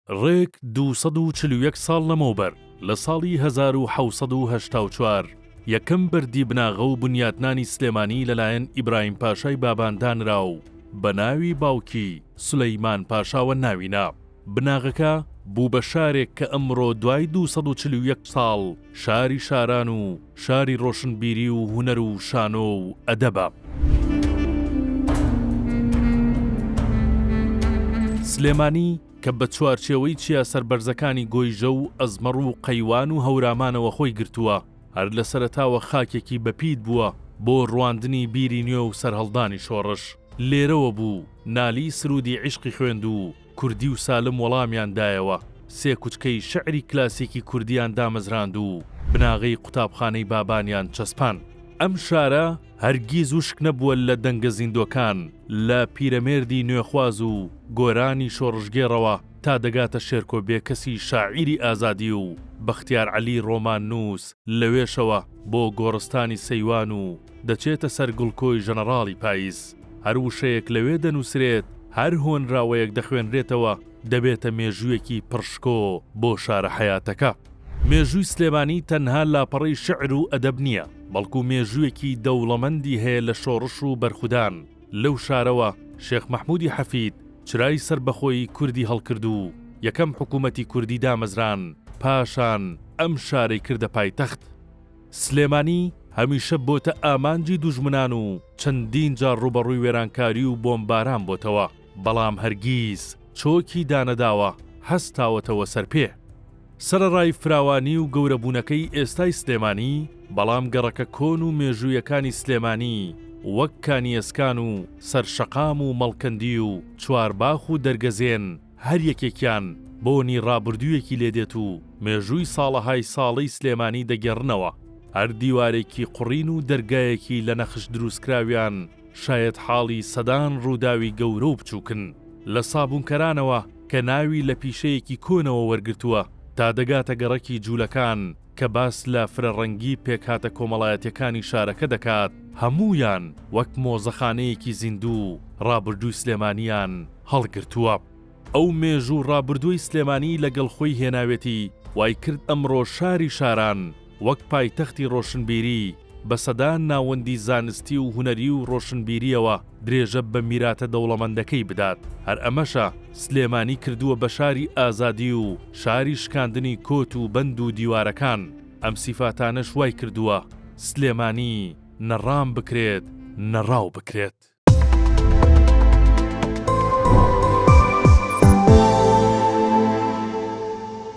ڕێک 241 ساڵ لەمەوبەر لە ساڵی 1784 یەکەم بەردی بناغە و بنیاتنانی سلێمانی لەلایەن ئیبراهیم پاشای بابان دانرا و بە ناوی باوکی سولەیمان پاشاوە ناوینا. بناغەکە بوو بە شارێک کە ئەمڕۆ دوای 241 ساڵ شاری شاران و شاری ڕۆشنبیری و هونەر و شانۆ و ئەدەبە. سلێمانی کە بە چوارچێوەی چیا سەربەرزەکانی گۆیژە و ئەزمەڕ و قەیوان و هەورامانەوە خۆی گرتووە، هەر لە سەرەتاوە خاکێکی بەپید بووە بۆ ڕواندنی بیری نوێ و سەرهەڵدانی شۆڕش. لێرەوە بوو نالی سرودی عیشقی خوێند و کوردی و سالم وەڵامیان دایەوە. سێ کوچکەی شعری کلاسیکی کوردیان دامەزراند و بناغەی قوتابخانەی بابانیان چەسپان. ئەم شارە هەرگیز وشک نەبووە لە دەنگە زیندۆکان، لە پیرەمێردی نوێخواز و گۆرانی شۆڕژگێڕەوە تا دەگاتە شێرکۆبێ کەسی شاعیری ئازادی و بەختیار عەلی ڕۆمان نووس لەوێشەوە بۆ گۆڕستانی سەیوان و دەچێتە سەر گوڵکۆی ژەنەڕاڵی پاییز. هەر وشەیەک لەوێ دەنووسرێت، هەر هۆنراوەیەک دەخوێنرێتەوە دەبێتە مێژوویەکی پڕشکۆ بۆ شارە حەیاتەکە. مێژووی سلێمانی تەنها لاپەڕەی شعر و ئەدەب نییە، بەڵکو مێژوویەکی دەوڵەمەندی هەیە لە شۆڕش و بەرخودان. لەو شارەوە شێخ مەحموودی حەفید چرای سربەخۆی کوردی هەڵکرد و یەکەم حکوومەتی کوردی دامەزران، پاشان ئەم شارەی کردە پایتەخت. سلێمانی هەمیشە بۆتە ئامانجی دوژمنان و چەندین جار ڕوبەڕووی وێرانکاری و بۆمباران بۆتەوە، بەڵام هەرگیز چۆکی دانەداوە هەستاوەتەوە سەرپێ. سەرەڕای فراوانی و گەورەبوونەکەی ئێستای سلێمانی، بەڵام گەڕەکە کۆن و مێژوویەکانی سلێمانی وەک کانیەسکان و سەرشەقام و مەڵکەندی و چوارباخ و دەرگەزێن هەر یەکێکیان بۆنی ڕابردوویەکی لێدێت و مێژووی ساڵەهای ساڵەی سلێمانی دەگەڕنەوە. هەر دیوارێکی قوڕین و دەرگایەکی لە نەخش دروستکراویان شاید حاڵی سەدان ڕووداوی گەورە و بچووکن لە سابوونکەرانەوە کە ناوی لە پیشەیەکی کۆنەوە وەرگرتووە تا دەگاتە گەڕەکی جوولەکان کە باس لە فرەڕەنگی پێکهاتە کۆمەڵایەتیەکانی شارەکە دەکات. هەموویان وەک مۆزەخانەیەکی زیندوو ڕابردووی سلێمانیان هەڵگرتووە. ئەو مێژوو ڕابردووی سلێمانی لەگەڵ خۆی هێناوێتی وای کرد ئەمڕۆ شاری شاران وەک پایتەختی ڕۆشنبیری بە سەدان ناوەندی زانستی و هونەری و ڕۆشنبیریەوە درێژە بە میراتە دەوڵەمەندەکەی بدات. هەر ئەمەشە سلێمانی کردووە بە شاری ئازادی و شاری شکاندنی کۆت و بەند و دیوارەکان. ئەم سیفاتانەش وای کردووە سلێمانی نەڕام بکرێت نەڕاو بکرێت.